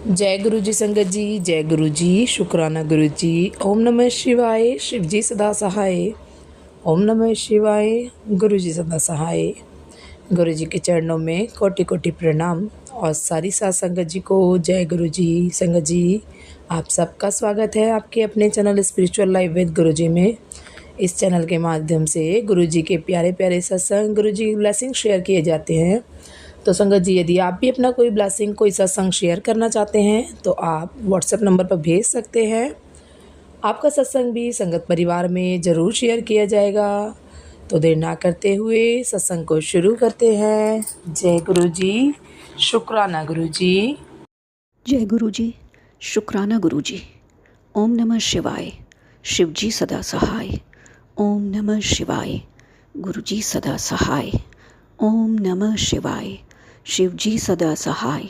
जय गुरु जी संगत जी, जय गुरु जी, शुक्राना गुरु जी। ओम नमः शिवाय, शिव जी सदा सहाय। ओम नमः शिवाय, गुरु जी सदा सहाय। गुरु जी के चरणों में कोटि कोटि प्रणाम और सारी साथ संगत जी को जय गुरु जी। संगत जी, आप सबका स्वागत है आपके अपने चैनल स्पिरिचुअल लाइफ विद गुरु जी में। इस चैनल के माध्यम से गुरु जी के प्यारे प्यारे सत्संग, गुरु जी की ब्लेसिंग शेयर किए जाते हैं। तो संगत जी, यदि आप भी अपना कोई ब्लेसिंग, कोई सत्संग शेयर करना चाहते हैं तो आप व्हाट्सएप नंबर पर भेज सकते हैं। आपका सत्संग भी संगत परिवार में ज़रूर शेयर किया जाएगा। तो देर ना करते हुए सत्संग को शुरू करते हैं। जय गुरु जी, शुक्राना गुरु जी। जय गुरु जी, शुक्राना गुरु जी। ओम नमः शिवाय, शिव जी सदा सहाय। ओम नमः शिवाय, गुरु जी सदा सहाय। ओम नमः शिवाय, शिव जी सदा सहाय।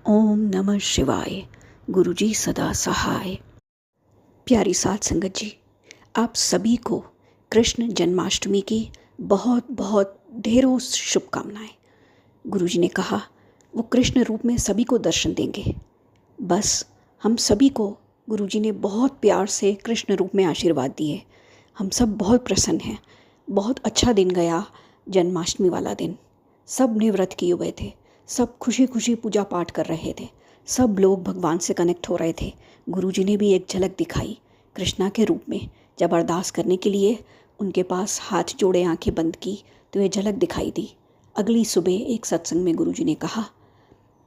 ओम नमः शिवाय, गुरु जी सदा सहाय। प्यारी साध संगत जी, आप सभी को कृष्ण जन्माष्टमी की बहुत बहुत ढेरों शुभकामनाएं। गुरु जी ने कहा वो कृष्ण रूप में सभी को दर्शन देंगे। बस हम सभी को गुरु जी ने बहुत प्यार से कृष्ण रूप में आशीर्वाद दिए। हम सब बहुत प्रसन्न हैं। बहुत अच्छा दिन गया जन्माष्टमी वाला दिन। सब ने व्रत किए हुए थे, सब खुशी खुशी पूजा पाठ कर रहे थे, सब लोग भगवान से कनेक्ट हो रहे थे। गुरु जी ने भी एक झलक दिखाई कृष्णा के रूप में। जब अरदास करने के लिए उनके पास हाथ जोड़े आंखें बंद की तो ये झलक दिखाई दी। अगली सुबह एक सत्संग में गुरु जी ने कहा,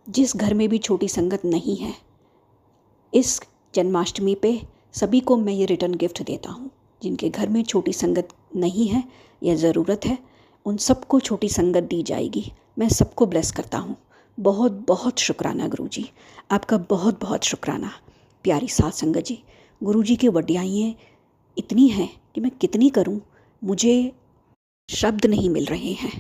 जिस घर में भी छोटी संगत नहीं है, इस जन्माष्टमी पे सभी को मैं ये रिटर्न गिफ्ट देता हूँ। जिनके घर में छोटी संगत नहीं है या ज़रूरत है, उन सबको छोटी संगत दी जाएगी। मैं सबको ब्लेस करता हूँ। बहुत बहुत शुक्राना गुरु जी, आपका बहुत बहुत शुक्राना। प्यारी साध संगत जी, गुरु जी की वड्याइयाँ इतनी हैं कि मैं कितनी करूँ, मुझे शब्द नहीं मिल रहे हैं।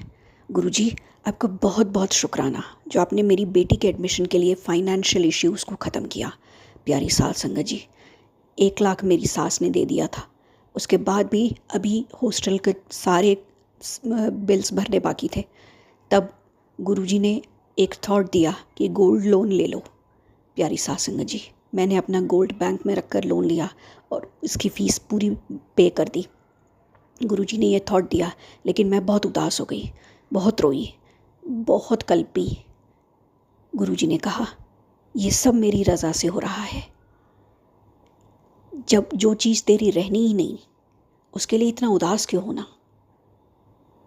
गुरु जी, आपका बहुत बहुत शुक्राना जो आपने मेरी बेटी के एडमिशन के लिए फाइनेंशियल इश्यूज़ को ख़त्म किया। प्यारी साध संगत जी, 1 लाख मेरी सास ने दे दिया था। उसके बाद भी अभी हॉस्टल के सारे बिल्स भरने बाकी थे। तब गुरुजी ने एक थॉट दिया कि गोल्ड लोन ले लो। प्यारी साध संगत जी, मैंने अपना गोल्ड बैंक में रखकर लोन लिया और इसकी फ़ीस पूरी पे कर दी। गुरुजी ने ये थॉट दिया, लेकिन मैं बहुत उदास हो गई, बहुत रोई, बहुत कल्पी। गुरुजी ने कहा, ये सब मेरी रज़ा से हो रहा है। जब जो चीज़ तेरी रहनी ही नहीं, उसके लिए इतना उदास क्यों होना।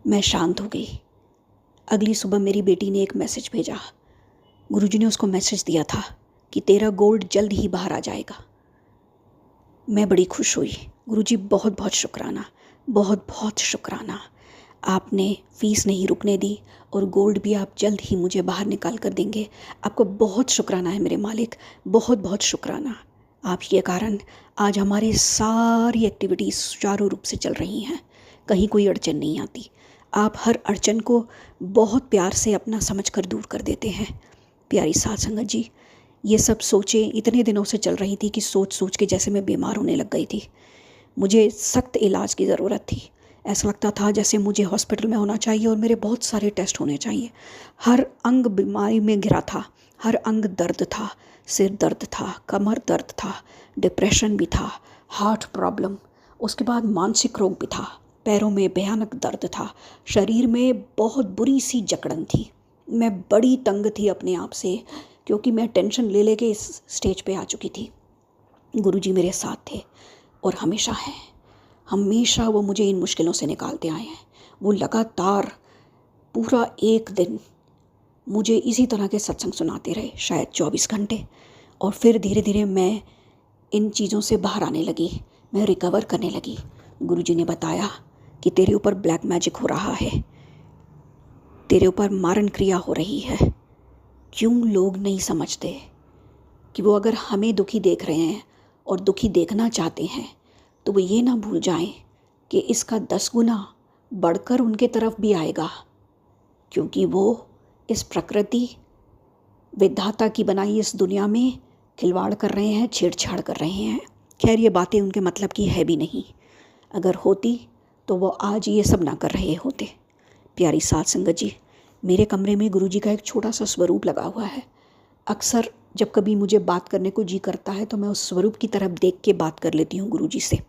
मैं शांत हो गई। अगली सुबह मेरी बेटी ने एक मैसेज भेजा। गुरुजी ने उसको मैसेज दिया था कि तेरा गोल्ड जल्द ही बाहर आ जाएगा। मैं बड़ी खुश हुई। गुरुजी, बहुत बहुत शुक्राना, बहुत बहुत शुक्राना। आपने फ़ीस नहीं रुकने दी और गोल्ड भी आप जल्द ही मुझे बाहर निकाल कर देंगे। आपको बहुत शुक्राना है मेरे मालिक, बहुत बहुत शुक्राना। आप के कारण आज हमारे सारी एक्टिविटीज़ सुचारू रूप से चल रही हैं। कहीं कोई अड़चन नहीं आती। आप हर अड़चन को बहुत प्यार से अपना समझकर दूर कर देते हैं। प्यारी साध संगत जी, ये सब सोचें इतने दिनों से चल रही थी कि सोच सोच के जैसे मैं बीमार होने लग गई थी। मुझे सख्त इलाज की ज़रूरत थी। ऐसा लगता था जैसे मुझे हॉस्पिटल में होना चाहिए और मेरे बहुत सारे टेस्ट होने चाहिए। हर अंग बीमारी में घिरा था, हर अंग दर्द था। सिर दर्द था, कमर दर्द था, डिप्रेशन भी था, हार्ट प्रॉब्लम, उसके बाद मानसिक रोग भी था, पैरों में भयानक दर्द था, शरीर में बहुत बुरी सी जकड़न थी। मैं बड़ी तंग थी अपने आप से, क्योंकि मैं टेंशन ले लेके इस स्टेज पे आ चुकी थी। गुरुजी मेरे साथ थे और हमेशा हैं। हमेशा वो मुझे इन मुश्किलों से निकालते आए हैं। वो लगातार पूरा एक दिन मुझे इसी तरह के सत्संग सुनाते रहे, शायद 24 घंटे। और फिर धीरे धीरे मैं इन चीज़ों से बाहर आने लगी, मैं रिकवर करने लगी। गुरुजी ने बताया कि तेरे ऊपर ब्लैक मैजिक हो रहा है, तेरे ऊपर मारण क्रिया हो रही है। क्यों लोग नहीं समझते कि वो अगर हमें दुखी देख रहे हैं और दुखी देखना चाहते हैं तो वो ये ना भूल जाएं कि इसका 10 गुना बढ़कर उनके तरफ भी आएगा, क्योंकि वो इस प्रकृति विधाता की बनाई इस दुनिया में खिलवाड़ कर रहे हैं, छेड़छाड़ कर रहे हैं। खैर, ये बातें उनके मतलब की है भी नहीं। अगर होती तो वो आज ये सब ना कर रहे होते। प्यारी साध संगत जी, मेरे कमरे में गुरुजी का एक छोटा सा स्वरूप लगा हुआ है। अक्सर जब कभी मुझे बात करने को जी करता है तो मैं उस स्वरूप की तरफ देख के बात कर लेती हूँ गुरुजी से।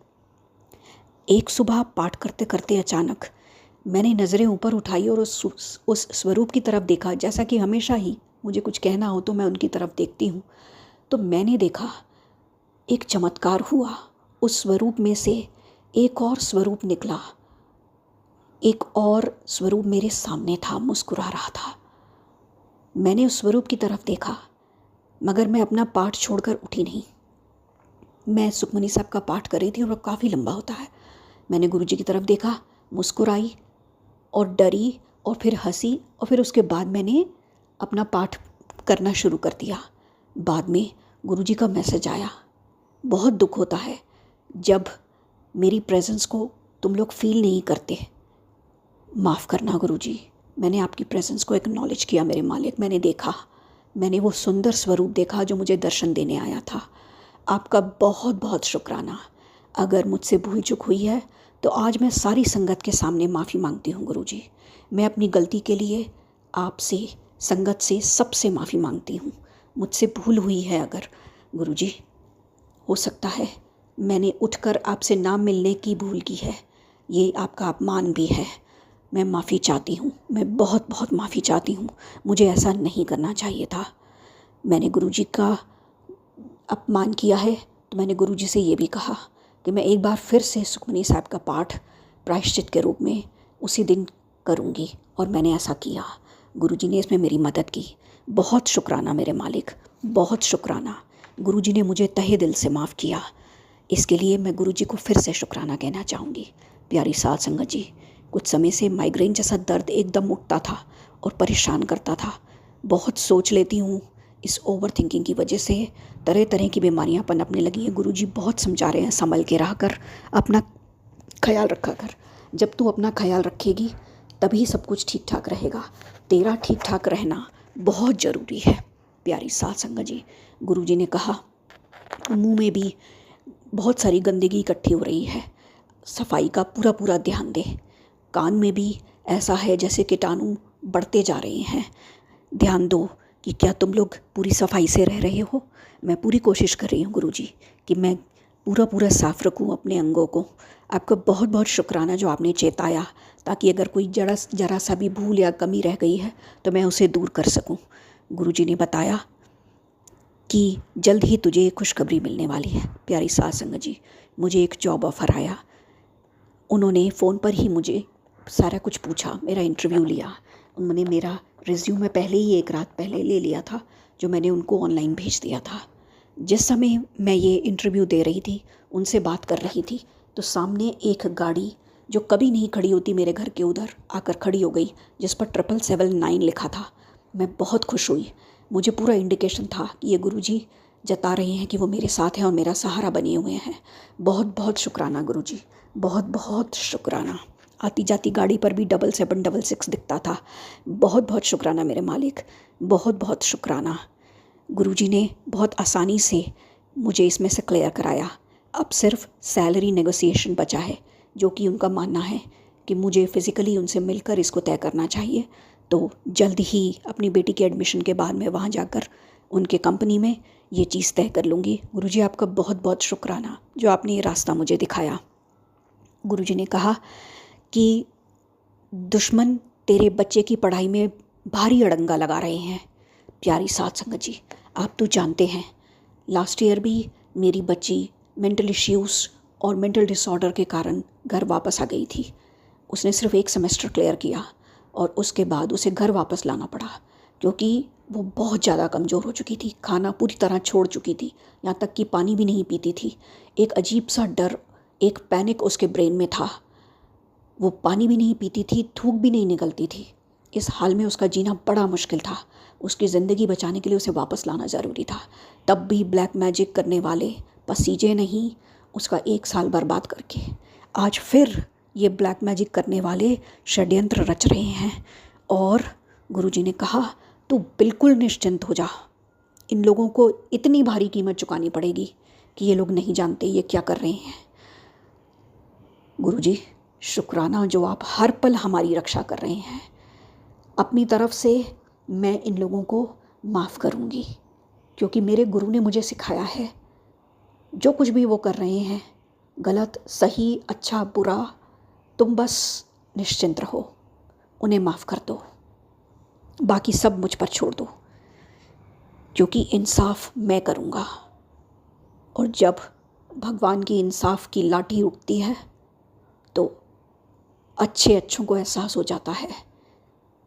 एक सुबह पाठ करते करते अचानक मैंने नज़रें ऊपर उठाई और उस स्वरूप की तरफ देखा। जैसा कि हमेशा ही मुझे कुछ कहना हो तो मैं उनकी तरफ देखती हूँ। तो मैंने देखा एक चमत्कार हुआ। उस स्वरूप में से एक और स्वरूप निकला। एक और स्वरूप मेरे सामने था, मुस्कुरा रहा था। मैंने उस स्वरूप की तरफ देखा, मगर मैं अपना पाठ छोड़कर उठी नहीं। मैं सुखमनी साहब का पाठ कर रही थी और वो काफ़ी लंबा होता है। मैंने गुरुजी की तरफ देखा, मुस्कुराई और डरी और फिर हंसी और फिर उसके बाद मैंने अपना पाठ करना शुरू कर दिया। बाद में गुरुजी का मैसेज आया। बहुत दुख होता है जब मेरी प्रेजेंस को तुम लोग फील नहीं करते। माफ़ करना गुरुजी, मैंने आपकी प्रेजेंस को एक्नॉलेज किया मेरे मालिक। मैंने देखा, मैंने वो सुंदर स्वरूप देखा जो मुझे दर्शन देने आया था। आपका बहुत बहुत शुक्राना। अगर मुझसे भूल चूक हुई है तो आज मैं सारी संगत के सामने माफ़ी मांगती हूँ गुरुजी। मैं अपनी गलती के लिए आपसे, संगत से, सबसे माफ़ी मांगती हूँ। मुझसे भूल हुई है अगर गुरुजी। हो सकता है मैंने उठकर आपसे ना मिलने की भूल की है, ये आपका अपमान भी है। मैं माफ़ी चाहती हूँ, मैं बहुत बहुत माफ़ी चाहती हूँ। मुझे ऐसा नहीं करना चाहिए था। मैंने गुरुजी का अपमान किया है तो मैंने गुरुजी से ये भी कहा कि मैं एक बार फिर से सुखमनी साहब का पाठ प्रायश्चित के रूप में उसी दिन करूँगी, और मैंने ऐसा किया। गुरुजी ने इसमें मेरी मदद की। बहुत शुक्राना मेरे मालिक, बहुत शुक्राना। गुरुजी ने मुझे तहे दिल से माफ़ किया। इसके लिए मैं गुरुजी को फिर से शुक्राना कहना चाहूँगी। प्यारी साध संगत जी, कुछ समय से माइग्रेन जैसा दर्द एकदम उठता था और परेशान करता था। बहुत सोच लेती हूँ, इस ओवर थिंकिंग की वजह से तरह तरह की बीमारियाँ पनपने लगी हैं। गुरुजी बहुत समझा रहे हैं, संभल के रहा कर, अपना ख्याल रखा कर। जब तू अपना ख्याल रखेगी तभी सब कुछ ठीक ठाक रहेगा। तेरा ठीक ठाक रहना बहुत ज़रूरी है। प्यारी साध संगत जी, गुरुजी ने कहा मुंह में भी बहुत सारी गंदगी इकट्ठी हो रही है, सफाई का पूरा पूरा ध्यान दे। कान में भी ऐसा है जैसे कीटाणु बढ़ते जा रहे हैं, ध्यान दो कि क्या तुम लोग पूरी सफाई से रह रहे हो। मैं पूरी कोशिश कर रही हूँ गुरुजी कि मैं पूरा पूरा साफ़ रखूँ अपने अंगों को। आपका बहुत बहुत शुक्राना जो आपने चेताया, ताकि अगर कोई जरा सा भी भूल या कमी रह गई है तो मैं उसे दूर कर सकूँ। गुरुजी ने बताया कि जल्द ही तुझे खुशखबरी मिलने वाली है। प्यारी साध संगत जी, मुझे एक जॉब ऑफ़र आया। उन्होंने फ़ोन पर ही मुझे सारा कुछ पूछा, मेरा इंटरव्यू लिया। उन्होंने मेरा रिज्यूमे पहले ही एक रात पहले ले लिया था, जो मैंने उनको ऑनलाइन भेज दिया था। जिस समय मैं ये इंटरव्यू दे रही थी, उनसे बात कर रही थी, तो सामने एक गाड़ी जो कभी नहीं खड़ी होती मेरे घर के उधर आकर खड़ी हो गई, जिस पर 777-9 लिखा था। मैं बहुत खुश हुई। मुझे पूरा इंडिकेशन था कि ये गुरुजी जता रहे हैं कि वो मेरे साथ हैं और मेरा सहारा बने हुए हैं। बहुत बहुत शुक्राना गुरुजी, बहुत बहुत शुक्राना। आती जाती गाड़ी पर भी 7766 दिखता था। बहुत बहुत शुक्राना मेरे मालिक, बहुत बहुत शुक्राना। गुरुजी ने बहुत आसानी से मुझे इसमें से क्लियर कराया। अब सिर्फ सैलरी नेगोशिएशन बचा है, जो कि उनका मानना है कि मुझे फ़िज़िकली उनसे मिलकर इसको तय करना चाहिए। तो जल्द ही अपनी बेटी के एडमिशन के बाद मैं वहाँ जाकर उनके कंपनी में ये चीज़ तय कर लूँगी। गुरुजी आपका बहुत बहुत शुक्राना जो आपने ये रास्ता मुझे दिखाया। गुरुजी ने कहा कि दुश्मन तेरे बच्चे की पढ़ाई में भारी अड़ंगा लगा रहे हैं। प्यारी साध संगत जी, आप तो जानते हैं लास्ट ईयर भी मेरी बच्ची मेंटल इश्यूज़ और मेंटल डिसऑर्डर के कारण घर वापस आ गई थी। उसने सिर्फ एक सेमेस्टर क्लियर किया और उसके बाद उसे घर वापस लाना पड़ा, क्योंकि वो बहुत ज़्यादा कमज़ोर हो चुकी थी, खाना पूरी तरह छोड़ चुकी थी, यहाँ तक कि पानी भी नहीं पीती थी। एक अजीब सा डर, एक पैनिक उसके ब्रेन में था। वो पानी भी नहीं पीती थी, थूक भी नहीं निकलती थी। इस हाल में उसका जीना बड़ा मुश्किल था। उसकी ज़िंदगी बचाने के लिए उसे वापस लाना ज़रूरी था। तब भी ब्लैक मैजिक करने वाले पसीजे नहीं उसका 1 साल बर्बाद करके आज फिर ये ब्लैक मैजिक करने वाले षड्यंत्र रच रहे हैं। और गुरुजी ने कहा तू बिल्कुल निश्चिंत हो जा, इन लोगों को इतनी भारी कीमत चुकानी पड़ेगी कि ये लोग नहीं जानते ये क्या कर रहे हैं। गुरुजी शुक्राना जो आप हर पल हमारी रक्षा कर रहे हैं। अपनी तरफ से मैं इन लोगों को माफ़ करूँगी, क्योंकि मेरे गुरु ने मुझे सिखाया है, जो कुछ भी वो कर रहे हैं, गलत सही अच्छा बुरा, तुम बस निश्चिंत रहो, उन्हें माफ़ कर दो, बाकी सब मुझ पर छोड़ दो, क्योंकि इंसाफ मैं करूँगा। और जब भगवान की इंसाफ की लाठी उठती है तो अच्छों को एहसास हो जाता है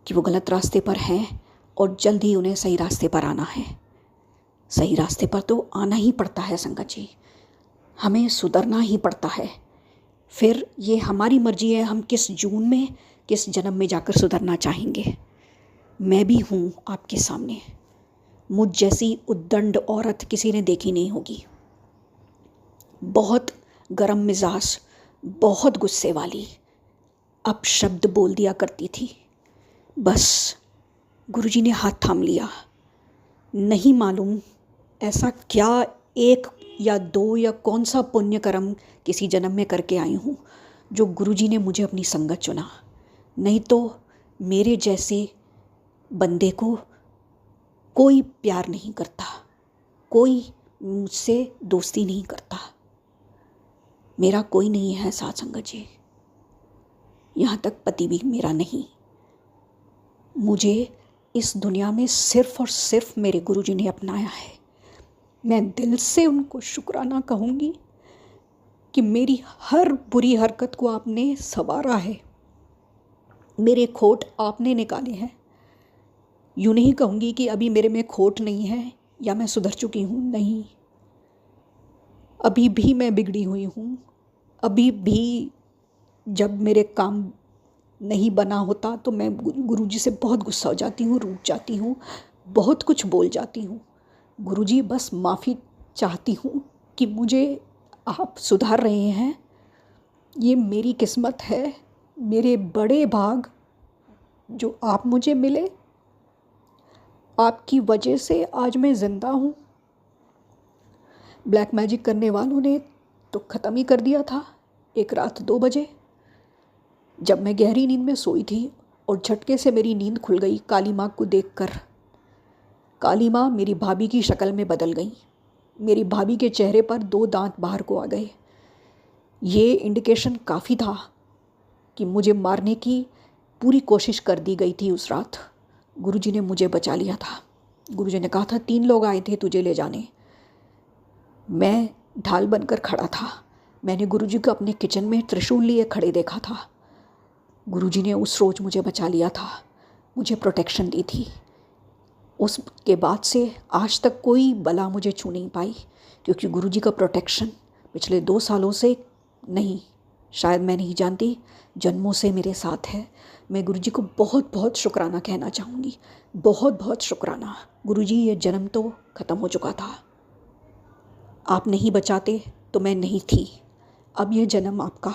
कि वो गलत रास्ते पर हैं और जल्द ही उन्हें सही रास्ते पर आना है। सही रास्ते पर तो आना ही पड़ता है संगत जी, हमें सुधरना ही पड़ता है। फिर ये हमारी मर्जी है, हम किस जून में किस जन्म में जाकर सुधरना चाहेंगे। मैं भी हूँ आपके सामने, मुझ जैसी उद्दंड औरत किसी ने देखी नहीं होगी। बहुत गरम मिजाज, बहुत गुस्से वाली, अपशब्द बोल दिया करती थी। बस गुरुजी ने हाथ थाम लिया। नहीं मालूम ऐसा क्या एक या दो या कौन सा पुण्य कर्म किसी जन्म में करके आई हूँ जो गुरुजी ने मुझे अपनी संगत चुना। नहीं तो मेरे जैसे बंदे को कोई प्यार नहीं करता, कोई मुझसे दोस्ती नहीं करता। मेरा कोई नहीं है साथ संगत जी, यहाँ तक पति भी मेरा नहीं। मुझे इस दुनिया में सिर्फ और सिर्फ मेरे गुरुजी ने अपनाया है। मैं दिल से उनको शुक्राना कहूँगी कि मेरी हर बुरी हरकत को आपने संवारा है, मेरे खोट आपने निकाले हैं। यूँ नहीं कहूँगी कि अभी मेरे में खोट नहीं है या मैं सुधर चुकी हूँ, नहीं, अभी भी मैं बिगड़ी हुई हूँ। अभी भी जब मेरे काम नहीं बना होता तो मैं गुरुजी से बहुत गुस्सा हो जाती हूँ, रूठ जाती हूँ, बहुत कुछ बोल जाती हूँ। गुरुजी बस माफ़ी चाहती हूँ कि मुझे आप सुधार रहे हैं, ये मेरी किस्मत है, मेरे बड़े भाग जो आप मुझे मिले। आपकी वजह से आज मैं ज़िंदा हूँ। ब्लैक मैजिक करने वालों ने तो ख़त्म ही कर दिया था एक रात 2 बजे, जब मैं गहरी नींद में सोई थी और झटके से मेरी नींद खुल गई काली माँ को देखकर। काली माँ मेरी भाभी की शक्ल में बदल गई। मेरी भाभी के चेहरे पर 2 दांत बाहर को आ गए। ये इंडिकेशन काफ़ी था कि मुझे मारने की पूरी कोशिश कर दी गई थी उस रात। गुरुजी ने मुझे बचा लिया था। गुरुजी ने कहा था 3 लोग आए थे तुझे ले जाने। मैं ढाल बनकर खड़ा था। मैंने गुरुजी को अपने किचन में त्रिशूल लिए खड़े देखा था। गुरुजी ने उस रोज़ मुझे बचा लिया था, मुझे प्रोटेक्शन दी थी। उसके बाद से आज तक कोई बला मुझे छू नहीं पाई, क्योंकि गुरुजी का प्रोटेक्शन पिछले 2 सालों से नहीं, शायद मैं नहीं जानती, जन्मों से मेरे साथ है। मैं गुरुजी को बहुत बहुत शुक्राना कहना चाहूँगी, बहुत बहुत शुक्राना। गुरुजी ये जन्म तो ख़त्म हो चुका था, आप नहीं बचाते तो मैं नहीं थी। अब ये जन्म आपका।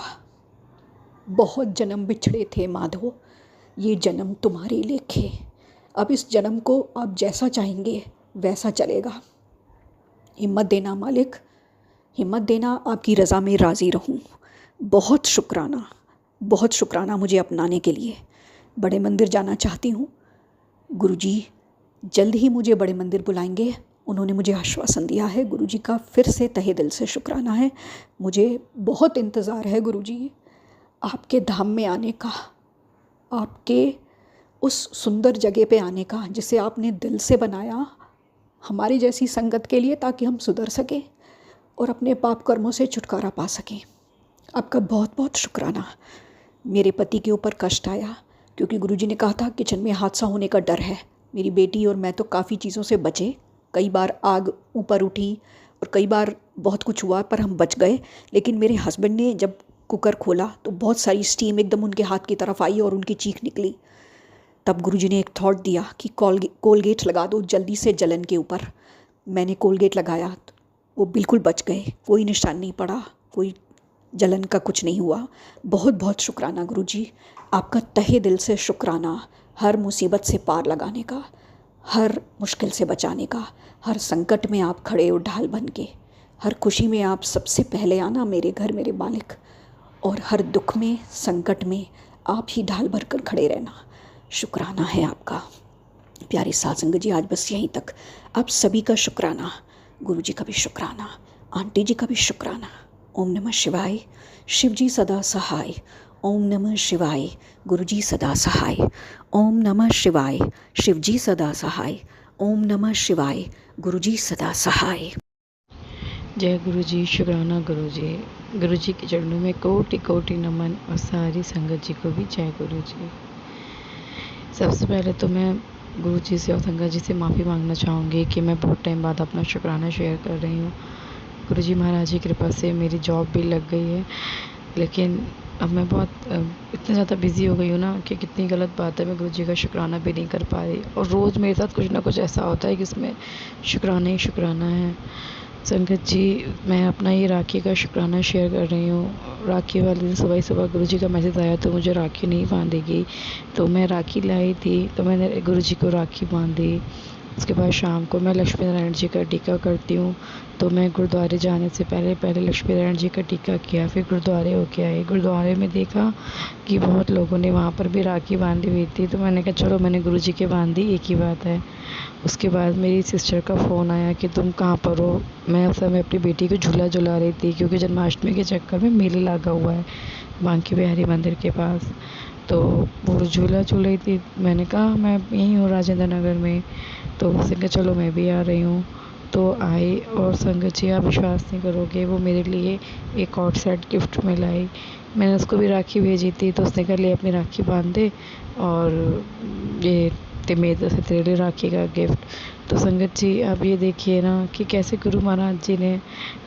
बहुत जन्म बिछड़े थे माधो, ये जन्म तुम्हारे लेखे। अब इस जन्म को आप जैसा चाहेंगे वैसा चलेगा। हिम्मत देना मालिक, हिम्मत देना, आपकी रज़ा में राज़ी रहूं। बहुत शुक्राना, बहुत शुक्राना मुझे अपनाने के लिए। बड़े मंदिर जाना चाहती हूँ। गुरुजी जल्द ही मुझे बड़े मंदिर बुलाएंगे, उन्होंने मुझे आश्वासन दिया है। गुरुजी का फिर से तहे दिल से शुक्राना है। मुझे बहुत इंतज़ार है गुरुजी आपके धाम में आने का, आपके उस सुंदर जगह पे आने का जिसे आपने दिल से बनाया हमारी जैसी संगत के लिए, ताकि हम सुधर सकें और अपने पाप कर्मों से छुटकारा पा सकें। आपका बहुत बहुत शुक्राना। मेरे पति के ऊपर कष्ट आया क्योंकि गुरुजी ने कहा था किचन में हादसा होने का डर है। मेरी बेटी और मैं तो काफ़ी चीज़ों से बचे, कई बार आग ऊपर उठी और कई बार बहुत कुछ हुआ, पर हम बच गए। लेकिन मेरे हस्बैंड ने जब कुकर खोला तो बहुत सारी स्टीम एकदम उनके हाथ की तरफ आई और उनकी चीख निकली। तब गुरुजी ने एक थॉट दिया कि कोलगेट लगा दो जल्दी से जलन के ऊपर। मैंने कोलगेट लगाया तो वो बिल्कुल बच गए, कोई निशान नहीं पड़ा, कोई जलन का कुछ नहीं हुआ। बहुत बहुत शुक्राना गुरुजी, आपका तहे दिल से शुक्राना। हर मुसीबत से पार लगाने का, हर मुश्किल से बचाने का, हर संकट में आप खड़े हो ढाल बन के, हर खुशी में आप सबसे पहले आना मेरे घर मेरे मालिक, और हर दुख में संकट में आप ही ढाल भर कर खड़े रहना। शुक्राना है आपका। प्यारी सात संगत जी, आज बस यहीं तक। आप सभी का शुक्राना, गुरु जी का भी शुक्राना, आंटी जी का भी शुक्राना। ओम नमः शिवाय, शिव जी सदा सहाय। ओम नमः शिवाय, गुरु जी सदा सहाय। ओम नमः शिवाय, शिव जी सदा सहाय। ओम नमः शिवाय, गुरु जी सदा सहाय। जय गुरु जी, शुक्राना गुरु जी। गुरु जी के चरणों में कोटि कोटि नमन और सारी संगत जी को भी जय गुरु जी। सबसे पहले तो मैं गुरु जी से और संगत जी से माफ़ी मांगना चाहूँगी कि मैं बहुत टाइम बाद अपना शुक्राना शेयर कर रही हूँ। गुरु जी महाराज जी की कृपा से मेरी जॉब भी लग गई है, लेकिन अब मैं बहुत इतना ज़्यादा बिज़ी हो गई हूँ ना कि कितनी गलत बात है, मैं गुरु जी का शुक्राना भी नहीं कर पा रही। और रोज़ मेरे साथ कुछ ना कुछ ऐसा होता है कि इसमें शुक्राना ही शुक्राना है। संगत जी, मैं अपना ये राखी का शुक्राना शेयर कर रही हूँ। राखी वाले दिन सुबह ही सुबह गुरु जी का मैसेज आया तो मुझे राखी नहीं बांधेगी, तो मैं राखी लाई थी, तो मैंने गुरु जी को राखी बांधी। उसके बाद शाम को मैं लक्ष्मी नारायण जी का टीका करती हूँ, तो मैं गुरुद्वारे जाने से पहले पहले लक्ष्मी नारायण जी का टीका किया, फिर गुरुद्वारे होके आई। गुरुद्वारे में देखा कि बहुत लोगों ने वहाँ पर भी राखी बांधी हुई थी, तो मैंने कहा चलो मैंने गुरु जी के बांधी, एक ही बात है। उसके बाद मेरी सिस्टर का फ़ोन आया कि तुम कहाँ पर हो। मैं उस समय अपनी बेटी को झूला झुला रही थी, क्योंकि जन्माष्टमी के चक्कर में मेला लगा हुआ है बांके बिहारी मंदिर के पास, तो वो झूला झूल रही थी। मैंने कहा मैं यहीं हूँ राजेंद्र नगर में, तो उसने कहा चलो मैं भी आ रही हूँ। तो आई, और संगत जी आप विश्वास नहीं करोगे, वो मेरे लिए एक और सेट गिफ्ट में लाई। मैंने उसको भी राखी भेजी थी, तो उसने कहा ले अपनी राखी बांध दे, और ये मेरी तरफ से तेरे लिए राखी का गिफ्ट। तो संगत जी आप ये देखिए ना कि कैसे गुरु महाराज जी ने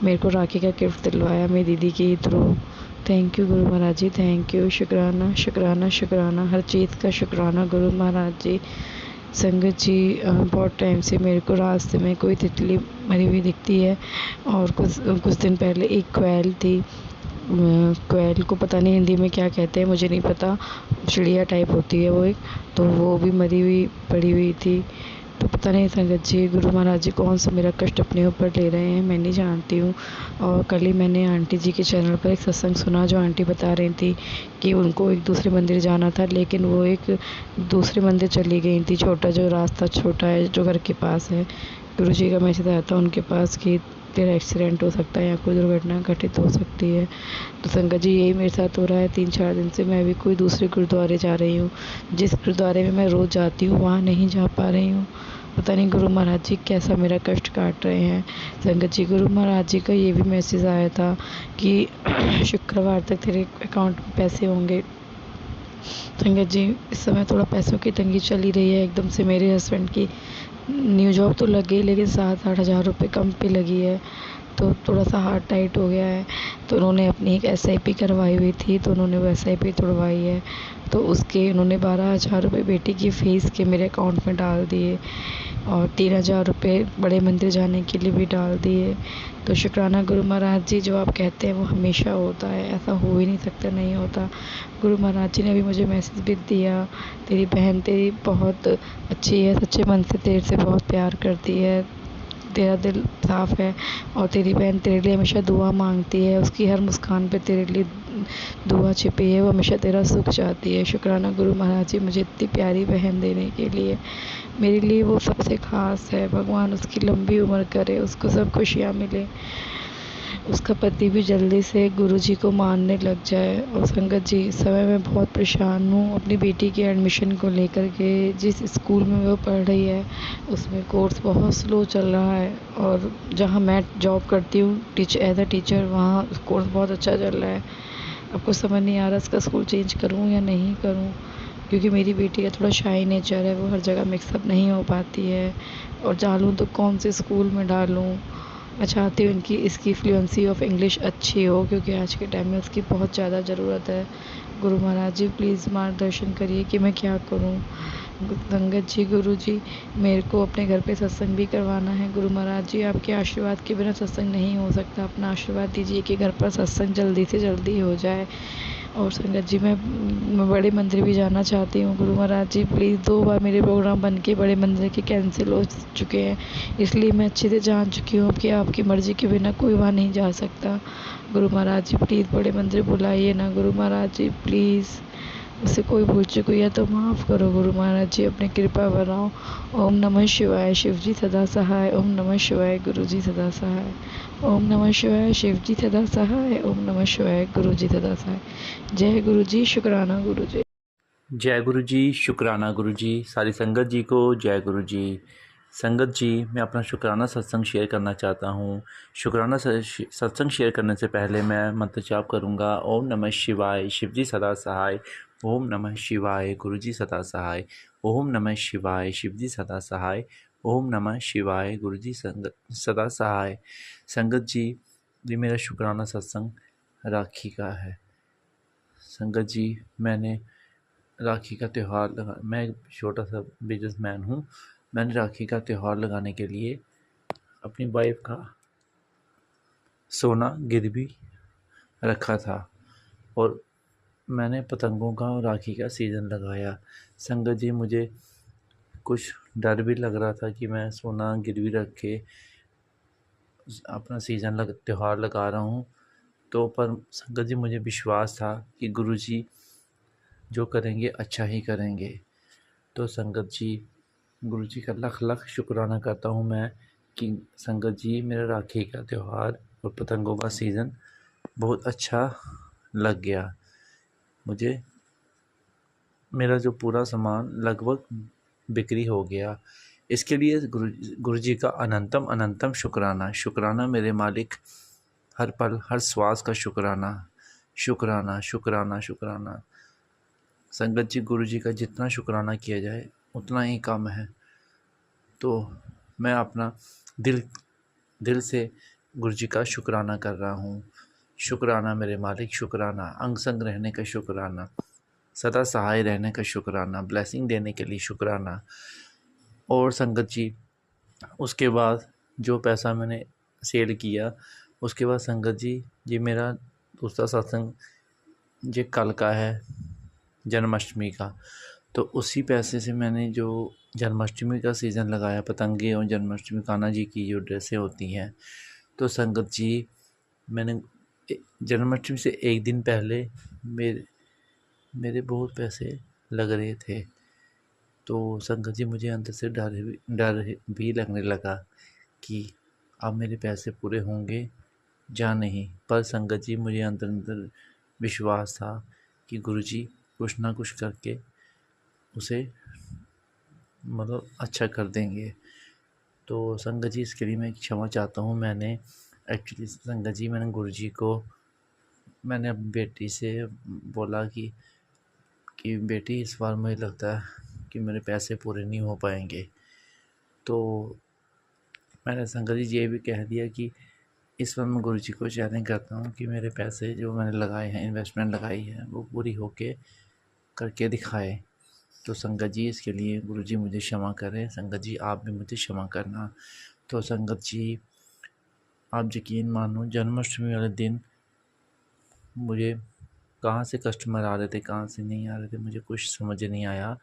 मेरे को राखी का गिफ्ट दिलवाया मेरी दीदी के through. Thank you Guru Maharaj ji, thank you. शुक्राना शुक्राना शुक्राना, हर चीज़ का शुक्राना गुरु महाराज जी। संगत जी बहुत टाइम से मेरे को रास्ते में कोई तितली मरी हुई दिखती है, और कुछ दिन पहले एक कोयल थी। कोयल को पता नहीं हिंदी में क्या कहते हैं, मुझे नहीं पता, चिड़िया टाइप होती है वो एक, तो वो भी मरी हुई पड़ी हुई थी। तो पता नहीं संगत जी गुरु महाराज जी कौन सा मेरा कष्ट अपने ऊपर ले रहे हैं, मैं नहीं जानती हूँ। और कल ही मैंने आंटी जी के चैनल पर एक सत्संग सुना, जो आंटी बता रही थी कि उनको एक दूसरे मंदिर जाना था, लेकिन वो एक दूसरे मंदिर चली गई थी, छोटा जो रास्ता छोटा है जो घर के पास है। गुरु जी का मैसेज आया था उनके पास कि तेरा एक्सीडेंट हो सकता है या कोई दुर्घटना घटित हो सकती है। तो संगत जी यही मेरे साथ हो रहा है, 3-4 दिन से मैं भी कोई दूसरे गुरुद्वारे जा रही हूँ, जिस गुरुद्वारे में मैं रोज़ जाती हूँ वहाँ नहीं जा पा रही हूँ। पता नहीं गुरु महाराज जी कैसा मेरा कष्ट काट रहे हैं। संगत जी गुरु महाराज जी का ये भी मैसेज आया था कि शुक्रवार तक तेरे अकाउंट में पैसे होंगे। संगत जी इस समय थोड़ा पैसों की तंगी चली रही है, एकदम से मेरे हस्बैंड की न्यू जॉब तो लग गई, लेकिन 7-8 हज़ार रुपये कम पे लगी है, तो थोड़ा सा हाथ टाइट हो गया है। तो उन्होंने अपनी एक SIP करवाई हुई थी, तो उन्होंने वो SIP तोड़वाई है, तो उसके उन्होंने 12,000 रुपये बेटी की फ़ीस के मेरे अकाउंट में डाल दिए, और 3,000 रुपये बड़े मंदिर जाने के लिए भी डाल दिए। तो शुक्राना गुरु महाराज जी, जो आप कहते हैं वो हमेशा होता है, ऐसा हो ही नहीं सकता नहीं होता। गुरु महाराज जी ने अभी मुझे मैसेज भी दिया, तेरी बहन तेरी बहुत अच्छी है, सच्चे मन से तेरे से बहुत प्यार करती है, तेरा दिल साफ़ है, और तेरी बहन तेरे लिए हमेशा दुआ मांगती है, उसकी हर मुस्कान पे तेरे लिए दुआ छिपी है, वो हमेशा तेरा सुख चाहती है। शुक्राना गुरु महाराज जी मुझे इतनी प्यारी बहन देने के लिए, मेरे लिए वो सबसे ख़ास है। भगवान उसकी लंबी उम्र करे, उसको सब खुशियाँ मिले, उसका पति भी जल्दी से गुरु जी को मानने लग जाए। और संगत जी इस समय मैं बहुत परेशान हूँ अपनी बेटी के एडमिशन को लेकर के। जिस स्कूल में वो पढ़ रही है उसमें कोर्स बहुत स्लो चल रहा है, और जहाँ मैं जॉब करती हूँ एज अ टीचर, वहाँ कोर्स बहुत अच्छा चल रहा है। अब कुछ समझ नहीं आ रहा इसका स्कूल चेंज करूँ या नहीं करूँ, क्योंकि मेरी बेटी का थोड़ा शाई नेचर है, वो हर जगह मिक्सअप नहीं हो पाती है, और डालूँ तो कौन से स्कूल में डालूँ। मैं चाहती हूँ इसकी फ्लुएंसी ऑफ इंग्लिश अच्छी हो, क्योंकि आज के टाइम में उसकी बहुत ज़्यादा ज़रूरत है। गुरु महाराज जी प्लीज़ मार्गदर्शन करिए कि मैं क्या करूँ। संगत जी गुरु जी मेरे को अपने घर पे सत्संग भी करवाना है। गुरु महाराज जी आपके आशीर्वाद के बिना सत्संग नहीं हो सकता, अपना आशीर्वाद दीजिए कि घर पर सत्संग जल्दी से जल्दी हो जाए। और संगत जी मैं बड़े मंदिर भी जाना चाहती हूँ। गुरु महाराज जी प्लीज़, 2 बार मेरे प्रोग्राम बन के बड़े मंदिर के कैंसिल हो चुके हैं, इसलिए मैं अच्छे से जान चुकी हूँ कि आपकी मर्ज़ी के बिना कोई वहाँ नहीं जा सकता। गुरु महाराज जी प्लीज़ बड़े मंदिर बुलाइए ना, गुरु महाराज जी प्लीज़। मुझसे कोई भूल चूक हुई है तो माफ़ करो गुरु महाराज जी, अपनी कृपा बनाओ। ओम नमः शिवाय, शिव जी सदा सहाय। ओम नमः शिवाय, गुरु जी सदा सहाय। ओम नमः शिवाय, शिव जी सदा सहाय। ओम नमः शिवाय, गुरु जी सदा सहाय। जय गुरु जी, शुक्राना गुरु जी। जय गुरु जी, शुक्राना गुरु जी। सारी संगत जी को जय गुरु जी। संगत जी, मैं अपना शुक्राना सत्संग शेयर करना चाहता हूँ। शुक्राना सत्संग शेयर करने से पहले मैं मंत्र जाप करूँगा। ओम नमः शिवाय, शिव जी सदा सहाय। ओम नमः शिवाय, गुरु जी सदा सहाय। ओम नमः शिवाय, शिव जी सदा सहाय। ओम नमः शिवाय, गुरु जी सदा सहाय। संगत जी, ये मेरा शुक्राना सत्संग राखी का है। संगत जी, मैंने राखी का त्यौहार मैं एक छोटा सा बिजनेसमैन हूँ। मैंने राखी का त्यौहार लगाने के लिए अपनी वाइफ का सोना गिरवी रखा था और मैंने पतंगों का और राखी का सीज़न लगाया। संगत जी, मुझे कुछ डर भी लग रहा था कि मैं सोना गिरवी रख के अपना त्यौहार लगा रहा हूँ, तो पर संगत जी, मुझे विश्वास था कि गुरुजी जो करेंगे अच्छा ही करेंगे। तो संगत जी, गुरु जी का लख लख शुक्राना करता हूँ मैं कि संगत जी, मेरा राखी का त्यौहार और पतंगों का सीज़न बहुत अच्छा लग गया। मुझे मेरा जो पूरा सामान लगभग बिक्री हो गया। इसके लिए गुरु जी का अनंतम अनंतम शुक्राना। शुक्राना मेरे मालिक, हर पल हर श्वास का शुक्राना शुक्राना शुक्राना शुक्राना। संगत जी, गुरु जी का जितना शुक्राना किया जाए उतना ही कम है। तो मैं अपना दिल से गुरु जी का शुक्राना कर रहा हूँ। शुक्राना मेरे मालिक, शुक्राना अंग संग रहने का शुक्राना, सदा सहाय रहने का शुक्राना, ब्लेसिंग देने के लिए शुक्राना। और संगत जी, उसके बाद जो पैसा मैंने सेल किया, उसके बाद संगत जी, ये मेरा दूसरा सत्संग ये कल का है, जन्माष्टमी का। तो उसी पैसे से मैंने जो जन्माष्टमी का सीज़न लगाया, पतंगे और जन्माष्टमी कान्हा जी की जो ड्रेसें होती हैं, तो संगत जी, मैंने जन्माष्टमी से एक दिन पहले मेरे बहुत पैसे लग रहे थे। तो संगत जी, मुझे अंदर से डर भी लगने लगा कि अब मेरे पैसे पूरे होंगे या नहीं। पर संगत जी, मुझे अंदर अंदर विश्वास था कि गुरुजी कुछ ना कुछ करके उसे मतलब अच्छा कर देंगे। तो संगत जी, इसके लिए मैं क्षमा चाहता हूँ। मैंने एक्चुअली संगत जी, मैंने गुरुजी को मैंने अपनी बेटी से बोला कि बेटी, इस बार मुझे लगता है कि मेरे पैसे पूरे नहीं हो पाएंगे। तो मैंने संगत जी ये भी कह दिया कि इस बार मैं गुरुजी को चैलेंज करता हूँ कि मेरे पैसे जो मैंने लगाए हैं, इन्वेस्टमेंट लगाई है, वो पूरी होके करके दिखाए। तो संगत जी, इसके लिए गुरुजी मुझे क्षमा करें। संगत जी, आप भी मुझे क्षमा करना। तो संगत जी, आप यकीन मानो, जन्माष्टमी वाले दिन मुझे कहाँ से कस्टमर आ रहे थे, कहाँ से नहीं आ रहे थे, मुझे कुछ समझ नहीं आया।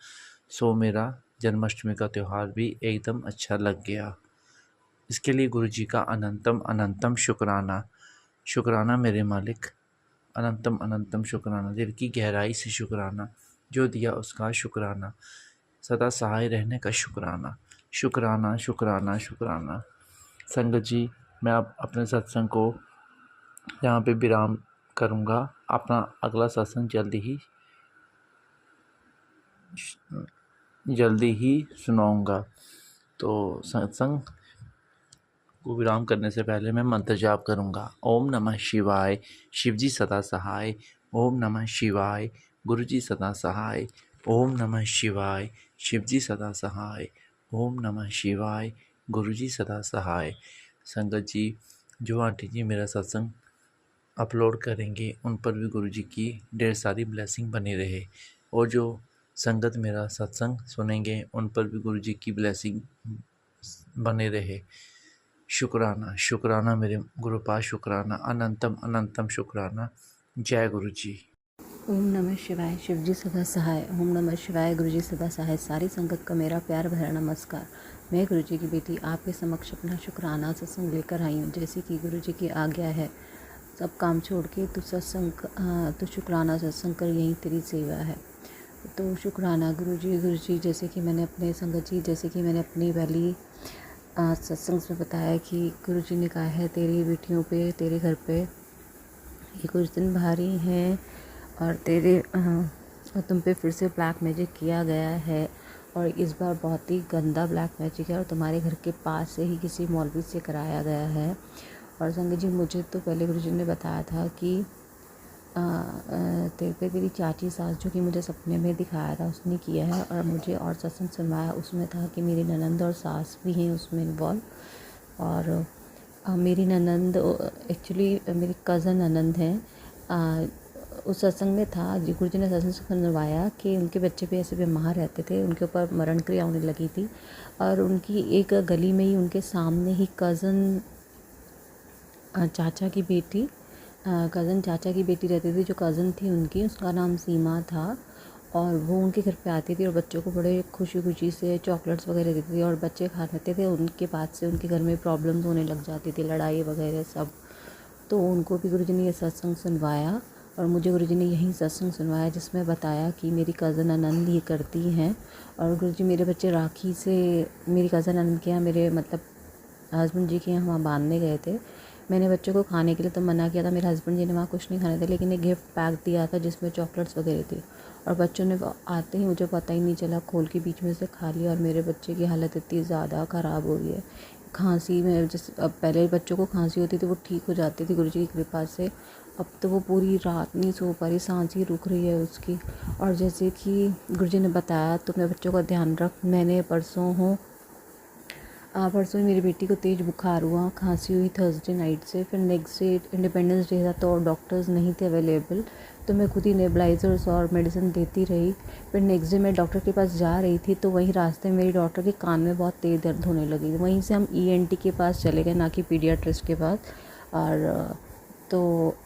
सो मेरा जन्माष्टमी का त्यौहार भी एकदम अच्छा लग गया। इसके लिए गुरुजी का अनंतम अनंतम शुक्राना। शुक्राना मेरे मालिक, अनंतम अनंतम शुक्राना, दिल की गहराई से शुक्राना। जो दिया उसका शुक्राना, सदा सहाय रहने का शुक्राना। शुक्राना शुक्राना शुक्राना। संगत जी, मैं अब अपने सत्संग को यहाँ पे विराम करूँगा। अपना अगला सत्संग जल्दी ही सुनाऊँगा। तो सत्संग को विराम करने से पहले मैं मंत्र जाप करूँगा। ओम नमः शिवाय, शिव जी सदा सहाय। ओम नमः शिवाय, गुरु जी सदा सहाय। ओम नमः शिवाय, शिव जी सदा सहाय। ओम नमः शिवाय, गुरु जी सदा सहाय। संगत जी, जो आंटी जी मेरा सत्संग अपलोड करेंगे, उन पर भी गुरु जी की ढेर सारी ब्लेसिंग बनी रहे। और जो संगत मेरा सत्संग सुनेंगे, उन पर भी गुरु जी की ब्लेसिंग बने रहे। शुक्राना शुक्राना मेरे गुरुपाद, शुक्राना अनंतम अनंतम शुक्राना। जय गुरु जी। ओम नमः शिवाय, शिव जी सदा सहाय। ओम नमः शिवाय, गुरु जी सदा सहाय। सारी संगत का मेरा प्यार भरा नमस्कार। मैं गुरु जी की बेटी आपके समक्ष अपना शुक्राना सत्संग लेकर आई हूँ, जैसे कि गुरु जी की आज्ञा है। सब काम छोड़ के तू शुक्राना सत्संग कर, यही तेरी सेवा है। तो शुक्राना गुरुजी, जैसे कि मैंने अपने संगत जी, जैसे कि मैंने अपनी पहली सत्संग में बताया कि गुरुजी ने कहा है तेरी बेटियों पे, तेरे घर पे ये कुछ दिन भारी हैं और और तुम पे फिर से ब्लैक मैजिक किया गया है, और इस बार बहुत ही गंदा ब्लैक मैजिक है, और तुम्हारे घर के पास से ही किसी मौलवी से कराया गया है। और संगत जी, मुझे तो पहले गुरुजी ने बताया था कि तेरे पे तेरी चाची सास, जो कि मुझे सपने में दिखाया था, उसने किया है। और मुझे और सत्संग सुनवाया, उसमें था कि मेरी ननंद और सास भी हैं उसमें इन्वॉल्व। और मेरी ननंद एक्चुअली मेरी कज़न ननंद हैं। उस सत्संग में था, गुरुजी ने सत्संग सुनवाया कि उनके बच्चे भी ऐसे बीमार रहते थे, उनके ऊपर मरण क्रिया होने लगी थी, और उनकी एक गली में ही उनके सामने ही कज़न चाचा की बेटी रहती थी, जो कज़न थी उनकी, उसका नाम सीमा था। और वो उनके घर पे आती थी और बच्चों को बड़े खुशी खुशी से चॉकलेट्स वगैरह देती थी, और बच्चे खा लेते थे। उनके बाद से उनके घर में प्रॉब्लम्स होने लग जाती थी, लड़ाई वगैरह सब। तो उनको भी गुरुजी ने ये सत्संग सुनवाया, और मुझे गुरुजी ने यही सत्संग सुनवाया जिसमें बताया कि मेरी कज़न आनंद ये करती हैं। और गुरुजी मेरे बच्चे राखी से मेरी कज़न आनंद के यहाँ, मेरे मतलब हस्बैंड जी के यहाँ वहाँ बांधने गए थे। मैंने बच्चों को खाने के लिए तो मना किया था, मेरे हस्बैंड जी ने वहाँ कुछ नहीं खाने थे, लेकिन एक गिफ्ट पैक दिया था जिसमें चॉकलेट्स वगैरह थी, और बच्चों ने आते ही, मुझे पता ही नहीं चला, खोल के बीच में से खा लिया। और मेरे बच्चे की हालत इतनी ज़्यादा ख़राब हो गई है, खांसी में, जैसे अब पहले बच्चों को खांसी होती थी वो ठीक हो जाती थी गुरुजी की कृपा से, अब तो वो पूरी रात नहीं सो पा रही, सांस ही रुक रही है उसकी। और जैसे कि गुरुजी ने बताया, तो अपने बच्चों का ध्यान रख। मैंने परसों ही मेरी बेटी को तेज़ बुखार हुआ, खांसी हुई थर्सडे नाइट से। फिर नेक्स्ट डे इंडिपेंडेंस डे था, तो डॉक्टर्स नहीं थे अवेलेबल, तो मैं खुद ही नेबुलाइजर्स और मेडिसिन देती रही। फिर नेक्स्ट डे मैं डॉक्टर के पास जा रही थी, तो वहीं रास्ते में मेरी डॉक्टर के कान में बहुत तेज़ दर्द होने लगी। वहीं से हम ENT के पास चले गए, ना कि पीडियाट्रिस्ट के पास। और तो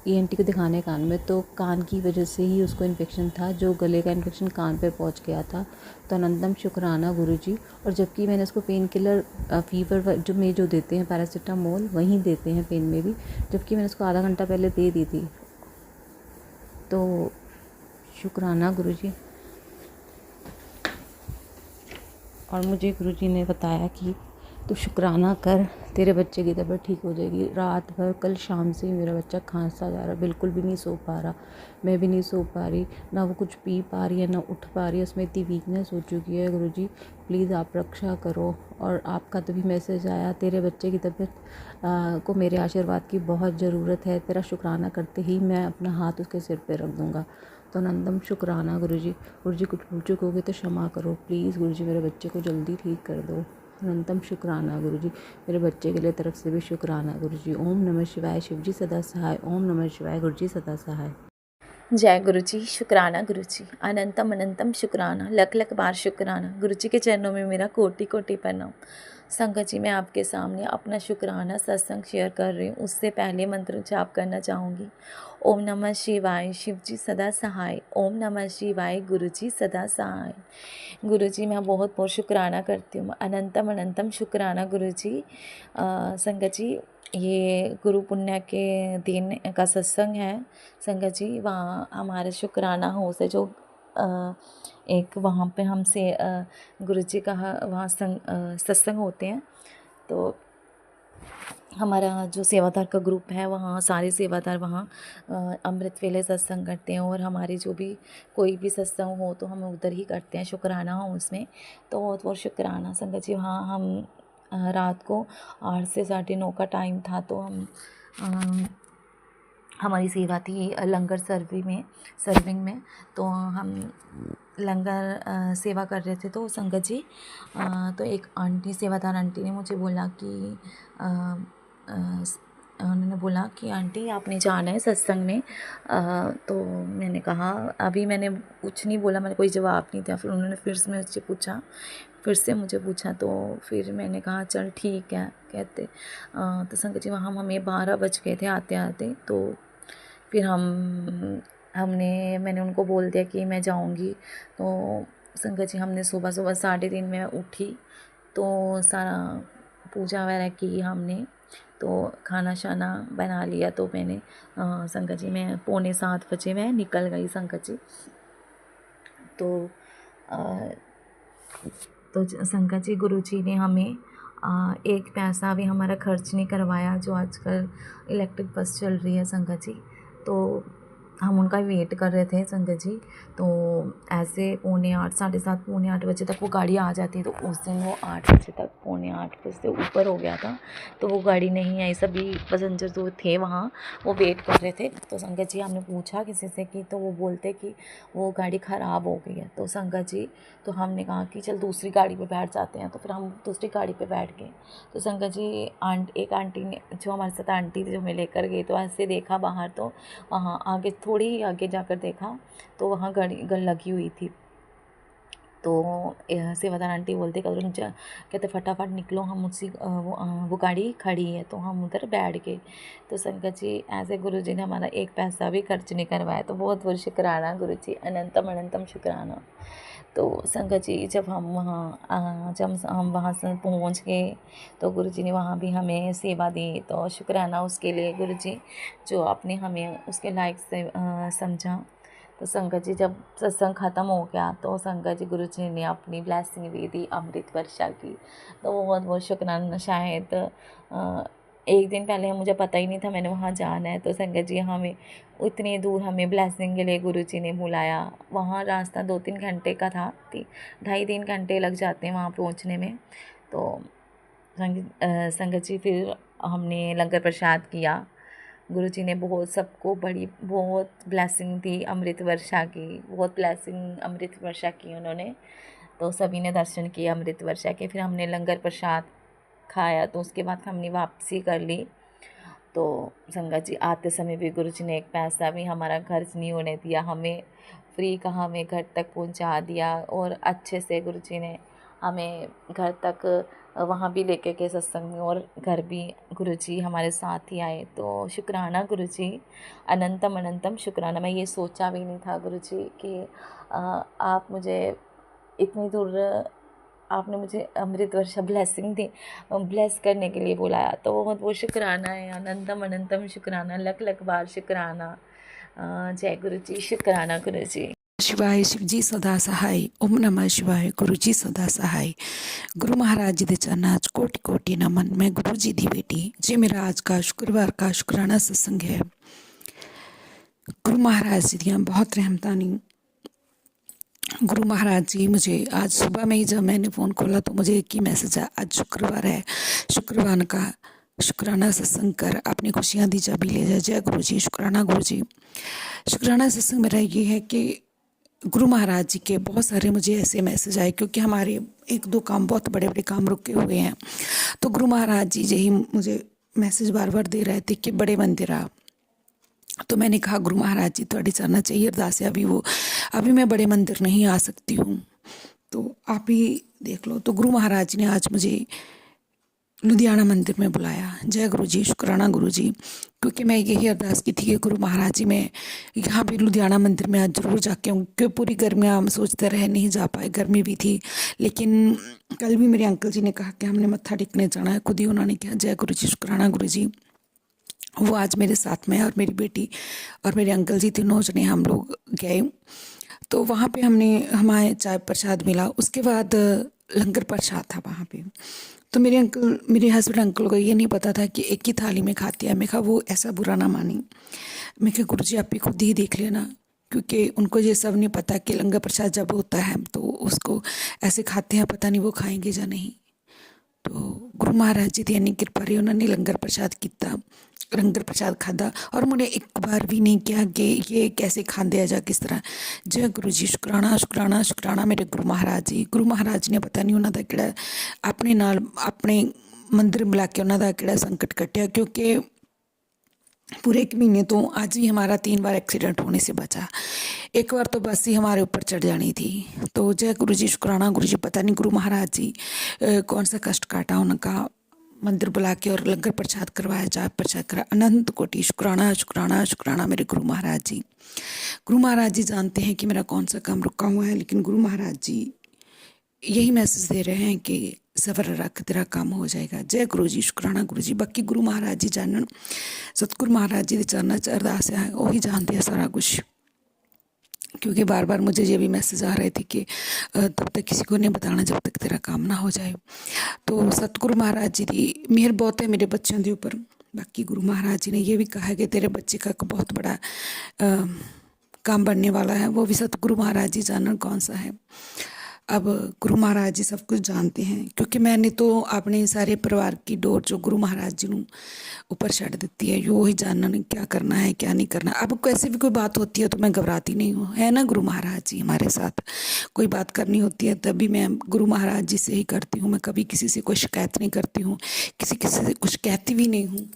ENT को दिखाने कान में, तो कान की वजह से ही उसको इन्फेक्शन था, जो गले का इन्फेक्शन कान पे पहुंच गया था। तो अनंतम शुक्राना गुरुजी। और जबकि मैंने उसको पेन किलर फीवर जो देते हैं पैरासीटामोल, वहीं देते हैं पेन में भी, जबकि मैंने उसको आधा घंटा पहले दे दी थी। तो शुक्राना गुरुजी। और मुझे गुरुजी ने बताया कि तू शुक्राना कर, तेरे बच्चे की तबीयत ठीक हो जाएगी। रात भर कल शाम से मेरा बच्चा खांसता जा रहा, बिल्कुल भी नहीं सो पा रहा, मैं भी नहीं सो पा रही, ना वो कुछ पी पा रही है, ना उठ पा रही है, उसमें इतनी वीकनेस हो चुकी है। गुरुजी प्लीज़ आप रक्षा करो। और आपका तभी मैसेज आया, तेरे बच्चे की तबीयत को मेरे आशीर्वाद की बहुत ज़रूरत है, तेरा शुक्राना करते ही मैं अपना हाथ उसके सिर पर रख दूँगा। तो अनंतम शुक्राना गुरुजी। गुरुजी कुछ भूल चुक होगी तो क्षमा करो प्लीज़ गुरुजी, मेरे बच्चे को जल्दी ठीक कर दो। अनंतम शुक्राना गुरुजी, मेरे बच्चे के लिए तरफ से भी शुक्राना गुरुजी। ओम नमः शिवाय, शिवजी सदा सहाय। ओम नमः शिवाय, गुरुजी सदा सहाय। जय गुरु जी। शुक्राना गुरु जी, अनंतम अनंतम शुक्राना, लख लख बार शुक्राना। गुरु जी के चरणों में मेरा कोटि कोटि प्रणाम। संगत जी, मैं आपके सामने अपना शुक्राना सत्संग शेयर कर रही हूँ। उससे पहले मंत्र जाप करना चाहूँगी। ओम नमः शिवाय, शिव जी सदा सहाय। ओम नमः शिवाय, गुरु जी सदा सहाय। गुरु जी, मैं बहुत बहुत शुक्राना करती हूँ, अनंतम अनंतम शुक्राना गुरु जी। संगत जी, ये गुरु पुण्य के दिन का सत्संग है। संगत जी, वहाँ हमारे शुक्राना हाउस है, जो एक वहाँ पे हमसे गुरु जी का वहाँ सत्संग होते हैं। तो हमारा जो सेवादार का ग्रुप है, वहाँ सारे सेवादार वहाँ अमृत वेले सत्संग करते हैं, और हमारी जो भी कोई भी सत्संग हो तो हम उधर ही करते हैं, शुक्राना हाउस में। तो बहुत बहुत शुक्राना संगत जी। वहाँ हम रात को 8 से 9:30 का टाइम था, तो हम हमारी सेवा थी लंगर सर्विंग में। तो हम लंगर सेवा कर रहे थे। तो संगत जी, तो एक आंटी, सेवादार आंटी ने मुझे बोला कि उन्होंने बोला कि आंटी आपने जाना है सत्संग में। तो मैंने कहा, अभी मैंने कुछ नहीं बोला, मैंने कोई जवाब नहीं दिया। फिर उन्होंने फिर से मुझे पूछा, तो फिर मैंने कहा चल ठीक है कहते। तो संगत जी, वहाँ हमें 12 बज गए थे आते आते। तो फिर मैंने उनको बोल दिया कि मैं जाऊंगी। तो संगत जी, हमने सुबह 3:30 में उठी, तो सारा पूजा वगैरह की हमने, तो खाना शाना बना लिया। तो मैंने संगत जी, मैं 6:45 बजे मैं निकल गई संगत जी। तो संगत जी गुरु जी ने हमें एक पैसा भी हमारा खर्च नहीं करवाया। जो आजकल इलेक्ट्रिक बस चल रही है संगत जी, तो हम उनका वेट कर रहे थे संगत जी। तो ऐसे 7:45 7:30 7:45 बजे तक वो गाड़ी आ जाती है। तो उस दिन वो 8 बजे तक 7:45 बजे से ऊपर हो गया था, तो वो गाड़ी नहीं आई। सभी पैसेंजर जो थे वहाँ वो वेट कर रहे थे। तो संगत जी हमने पूछा किसी से कि, तो वो बोलते कि वो गाड़ी ख़राब हो गई है। तो संगत जी, तो हमने कहा कि चल दूसरी गाड़ी पे बैठ जाते हैं। तो फिर हम दूसरी गाड़ी पे बैठ गए। तो संगत जी एक आंटी ने, जो हमारे साथ आंटी थी, जो हमें लेकर गई, तो ऐसे देखा बाहर, तो वहाँ आगे थोड़ी ही आगे जाकर देखा तो वहाँ गाड़ी लगी हुई थी। तो सेवादार आंटी बोलते कहते फटाफट निकलो, हम उसी वो गाड़ी खड़ी है। तो हम उधर बैठ गए। तो संगत जी ऐसे गुरु जी ने हमारा एक पैसा भी खर्च नहीं करवाया। तो बहुत बहुत शुक्राना गुरु जी, अनंतम अनंतम शुक्राना। तो संगत जी जब हम वहाँ से पहुँच गए, तो गुरु जी ने वहाँ भी हमें सेवा दी। तो शुक्राना उसके लिए गुरु जी, जो आपने हमें उसके लायक से समझा। तो संगत जी जब सत्संग ख़त्म हो गया, तो संगत जी गुरु जी ने अपनी ब्लेसिंग भी दी अमृत वर्षा की। तो बहुत बहुत शुक्राना। शायद एक दिन पहले मुझे पता ही नहीं था मैंने वहाँ जाना है। तो संगत जी हमें उतनी दूर हमें ब्लेसिंग के लिए गुरु जी ने बुलाया। वहाँ रास्ता 2-3 घंटे का था, 2.5-3 घंटे लग जाते हैं वहाँ पहुँचने में। तो संगत जी फिर हमने लंगर प्रसाद किया। गुरु जी ने बहुत ब्लेसिंग दी अमृत वर्षा की, बहुत ब्लेसिंग अमृत वर्षा की उन्होंने। तो सभी ने दर्शन किए अमृत वर्षा के। फिर हमने लंगर प्रसाद खाया, तो उसके बाद हमने वापसी कर ली। तो संगत जी आते समय भी गुरु जी ने एक पैसा भी हमारा खर्च नहीं होने दिया, हमें फ्री का हमें घर तक पहुंचा दिया। और अच्छे से गुरु जी ने हमें घर तक वहाँ भी लेके गए सत्संग में, और घर भी गुरु जी हमारे साथ ही आए। तो शुक्राना गुरु जी, अनंतम अनंतम शुक्राना। मैं ये सोचा भी नहीं था गुरु जी कि आप मुझे इतनी दूर, आपने मुझे अमृत वर्षा ब्लेसिंग दी, ब्लेस करने के लिए बुलाया। तो बहुत बहुत शुक्राना है, अनंतम अनंतम शुक्राना, लख लख बार शुक्राना। जय गुरु जी, शुक्राना गुरु जी। शिवाय शिव जी सदा सहाय। ओम नमः शिवाय। गुरु जी सदा सहाय। गुरु महाराज जी दे चरनां च कोटि कोटि नमन। मैं गुरु जी दी बेटी जी। मेरा आज का शुक्रवार का शुक्राना सत्संग है। गुरु महाराज जी दियाँ बहुत रहमतां नी। गुरु महाराज जी मुझे आज सुबह में ही जब मैंने फ़ोन खोला तो मुझे एक ही मैसेज आया, आज शुक्रवार है, शुक्रवार का शुक्राना सत्संग कर, अपनी खुशियाँ दी चाबी ले जा। जय गुरु जी, शुक्राना गुरु जी। शुक्राना सत्संग मेरा ये है कि गुरु महाराज जी के बहुत सारे मुझे ऐसे मैसेज आए, क्योंकि हमारे 1-2 काम, बहुत बड़े बड़े काम रुके हुए हैं। तो गुरु महाराज जी यही मुझे मैसेज बार बार दे रहे थे कि बड़े मंदिर आ। तो मैंने कहा गुरु महाराज जी थोड़ी चलना चाहिए अरदास है, अभी मैं बड़े मंदिर नहीं आ सकती हूँ, तो आप ही देख लो। तो गुरु महाराज जी ने आज मुझे लुधियाना मंदिर में बुलाया। जय गुरु जी, शुक्राना गुरु जी। क्योंकि मैं यही अरदास की थी कि गुरु महाराज जी मैं यहाँ भी लुधियाना मंदिर में आज ज़रूर जाके आऊँ, क्योंकि पूरी गर्मी हम सोचते रहे नहीं जा पाए, गर्मी भी थी। लेकिन कल भी मेरे अंकल जी ने कहा कि हमने मत्था टेकने जाना है, खुद ही उन्होंने कहा। जय गुरु जी, शुक्राना गुरु जी। वो आज मेरे साथ में, और मेरी बेटी और मेरे अंकल जी, तीनों जने हम लोग गए। तो वहाँ पे हमारे चाय प्रसाद मिला। उसके बाद लंगर प्रसाद था वहाँ पे। तो मेरे हस्बैंड अंकल को ये नहीं पता था कि एक ही थाली में खाते हैं। मैं कहा वो ऐसा बुरा ना मानी। मैं कहा गुरु जी आप ही खुद ही देख लेना, क्योंकि उनको ये सब नहीं पता कि लंगर प्रसाद जब होता है तो उसको ऐसे खाते हैं, पता नहीं वो खाएंगे या नहीं। तो गुरु महाराज जी दी इन्नी कृपा रही, उन्होंने लंगर प्रसाद खादा, और मुझे एक बार भी नहीं किया कि ये कैसे खाते हैं या किस तरह। जय गुरु जी, शुक्राना शुक्राना शुक्राना मेरे गुरु महाराज जी। गुरु महाराज ने पता नहीं उन्होंने किहड़ा अपने मंदिर बुला के उन्होंने किहड़ा संकट कटिया, क्योंकि पूरे 1 महीने तो आज भी हमारा 3 बार एक्सीडेंट होने से बचा। एक बार तो बस ही हमारे ऊपर चढ़ जानी थी। तो जय गुरु जी, शुक्राना गुरु जी। पता नहीं गुरु महाराज जी कौन सा कष्ट काटा उनका, मंदिर बुला के और लंगर प्रसाद करवाया, चाय प्रसाद करा। अनंत कोटि शुक्राना शुक्राना शुक्राना मेरे गुरु महाराज जी। गुरु महाराज जी जानते हैं कि मेरा कौन सा काम रुका हुआ है, लेकिन गुरु महाराज जी यही मैसेज दे रहे हैं कि सबर रख, तेरा काम हो जाएगा। जय गुरु जी, शुक्राना गुरु जी। बाकी गुरु महाराज जी जानन, सतगुरु महाराज जी के चरणों च अरदास है, वही जानते हैं सारा कुछ। क्योंकि बार बार मुझे ये भी मैसेज आ रहे थे कि तब तक किसी को नहीं बताना जब तक तेरा काम ना हो जाए। तो सतगुरु महाराज जी की मेहर बहुत है मेरे बच्चों के ऊपर। बाकी गुरु महाराज जी ने ये भी कहा है कि तेरे बच्चे का एक बहुत बड़ा काम बनने वाला है, वो भी सतगुरु महाराज जी जानन कौन सा है। अब गुरु महाराज जी सब कुछ जानते हैं, क्योंकि मैंने तो अपने सारे परिवार की डोर जो गुरु महाराज जी ਨੂੰ ऊपर छड़ देती है, वो ही जानना क्या करना है क्या नहीं करना। अब कैसे भी कोई बात होती है तो मैं घबराती नहीं हूँ, है ना। गुरु महाराज जी हमारे साथ कोई बात करनी होती है तभी मैं गुरु महाराज जी से ही करती हूँ। मैं कभी किसी से कोई शिकायत नहीं करती हूँ, किसी से कुछ कहती भी नहीं हूँ।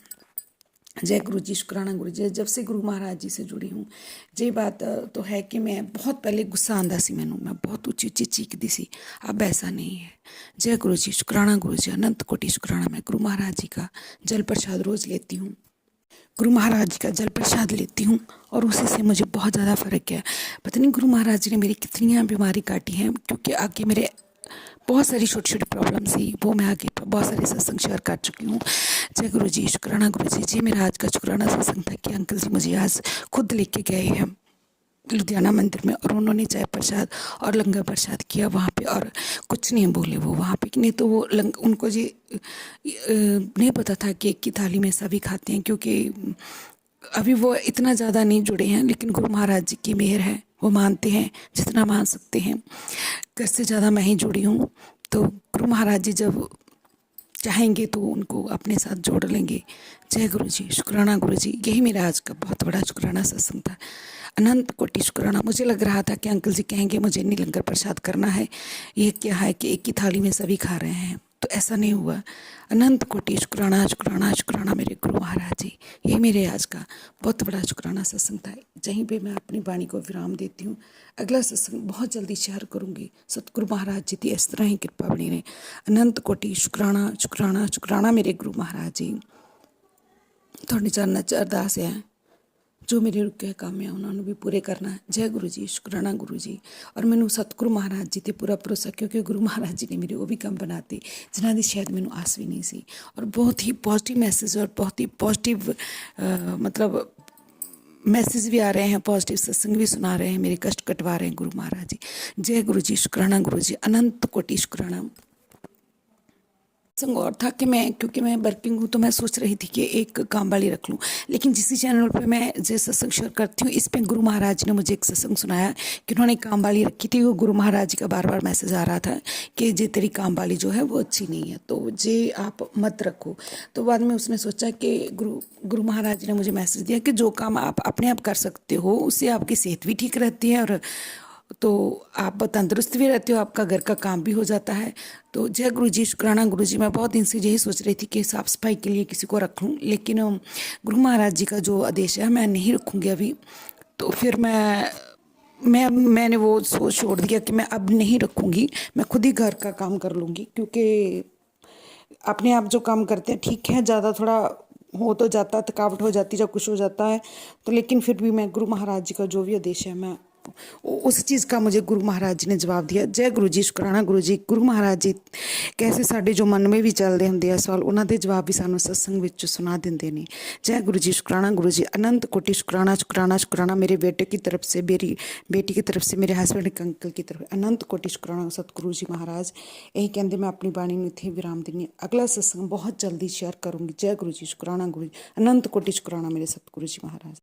जय गुरु जी, शुक्राना गुरु जी। जब से गुरु महाराज जी से जुड़ी हूँ, ये बात तो है कि मैं बहुत पहले गुस्सा आंदा सी मैनू, मैं बहुत ऊँची ऊँची चीखती सी, अब ऐसा नहीं है। जय गुरु जी, शुक्राना गुरु जी, अनंत कोटि शुक्राना। मैं गुरु महाराज जी का जल प्रसाद रोज़ लेती हूँ, गुरु महाराज जी का जल प्रसाद लेती हूँ और उसी से मुझे बहुत ज़्यादा फ़र्क है। पता नहीं गुरु महाराज जी ने मेरी कितनी बीमारी काटी है, क्योंकि आगे मेरे बहुत सारी छोटी छोटी प्रॉब्लम थी, वो मैं आगे बहुत सारे सत्संग शेयर कर चुकी हूँ। जय गुरु जी, शुक्राना गुरु जी। जी मेरा आज का शुक्राना सत्संग था कि अंकल जी मुझे आज खुद लेके गए हैं लुधियाना मंदिर में, और उन्होंने चाय प्रसाद और लंगर प्रसाद किया वहाँ पे, और कुछ नहीं बोले वो वहाँ पे। नहीं तो वो उनको जी नहीं पता था कि एक की थाली में सभी खाते हैं, क्योंकि अभी वो इतना ज़्यादा नहीं जुड़े हैं, लेकिन गुरु महाराज जी की मेहर है, वो मानते हैं जितना मान सकते हैं। घर से ज़्यादा मैं ही जुड़ी हूँ, तो गुरु महाराज जी जब चाहेंगे तो उनको अपने साथ जोड़ लेंगे। जय गुरु जी, शुक्राना गुरु जी। यही मेरा आज का बहुत बड़ा शुक्राना सत्संग था, अनंत कोटि शुक्राना। मुझे लग रहा था कि अंकल जी कहेंगे मुझे नहीं लंगर प्रसाद करना है, ये क्या है कि एक ही थाली में सभी खा रहे हैं, तो ऐसा नहीं हुआ। अनंत कोटि शुक्राना शुक्राना शुक्राना मेरे गुरु महाराज जी। यही मेरे आज का बहुत बड़ा शुक्राना सत्संग था। यहीं पे मैं अपनी वाणी को विराम देती हूँ। अगला सत्संग बहुत जल्दी शेयर करूँगी। सतगुरु महाराज जी की इस तरह ही कृपा बनी रहे। अनंत कोटि शुक्राना शुक्राना शुक्राना मेरे गुरु महाराज जी। थोड़ी चरण च अरदास है, जो मेरे रुके काम है उन्होंने भी पूरे करना है। जय गुरु जी, शुक्राना गुरु जी। और मैनू सतगुरु महाराज जी ते पूरा भरोसा, क्योंकि गुरु महाराज जी ने मेरे वो भी काम बनाते जिन्हों की शायद मैनू आस भी नहीं सी। और बहुत ही पॉजिटिव मैसेज और बहुत ही पॉजिटिव मतलब मैसेज भी आ रहे हैं, पॉजिटिव सत्संग भी सुना रहे हैं, मेरे कष्ट कटवा रहे हैं गुरु महाराज जी। जय गुरु जी, शुक्राना गुरु जी, अनंत कोटि शुक्राना। संग और था कि मैं, क्योंकि मैं वर्किंग हूँ तो मैं सोच रही थी कि एक काम वाली रख लूँ, लेकिन जिस चैनल पे मैं जो सत्संग शेयर करती हूँ इस पे गुरु महाराज ने मुझे एक सत्संग सुनाया कि उन्होंने काम वाली रखी थी। वो गुरु महाराज जी का बार बार मैसेज आ रहा था कि जे तेरी काम वाली जो है वो अच्छी नहीं है, तो जे आप मत रखो। तो बाद में उसने सोचा कि गुरु महाराज ने मुझे मैसेज दिया कि जो काम आप अपने आप कर सकते हो उससे आपकी सेहत भी ठीक रहती है, और तो आप तंदुरुस्त भी रहते हो, आपका घर का काम भी हो जाता है। तो जय गुरु जी, शुक्राना गुरु जी। मैं बहुत दिन से यही सोच रही थी कि साफ़ सफाई के लिए किसी को रख लूँ, लेकिन गुरु महाराज जी का जो आदेश है मैं नहीं रखूँगी अभी। तो फिर मैंने वो सोच छोड़ दिया कि मैं अब नहीं रखूँगी, मैं खुद ही घर का काम कर लूँगी, क्योंकि अपने आप जो काम करते हैं ठीक है, ज़्यादा थोड़ा हो तो जाता, थकावट हो जाती, जब कुछ हो जाता है तो, लेकिन फिर भी मैं गुरु महाराज जी का जो भी आदेश है मैं उस चीज़ का मुझे गुरु महाराज जी ने जवाब दिया। जय गुरु जी, शुक्राना गुरु जी। गुरु महाराज जी कैसे साडे जो मन में भी चलते होंगे सवाल, उन्होंने जवाब भी सानू सत्संग विच सुना देंगे ने। जय गुरु जी, शुक्राना गुरु जी, अनंत कोटि शुक्राना शुक्राना शुक्राना मेरे बेटे की तरफ से, मेरी बेटी की तरफ से, मेरे हस्बैंड के अंकल की तरफ, अनंत कोटि शुक्राना सतगुरु जी महाराज। यही कहते मैं अपनी बाणी में इत्थे विराम देनी। अगला सत्संग बहुत जल्दी शेयर करूँगी। जय गुरु जी, शुक्राना गुरु जी, अनंत कोटि शुक्राना मेरे सतगुरु जी महाराज।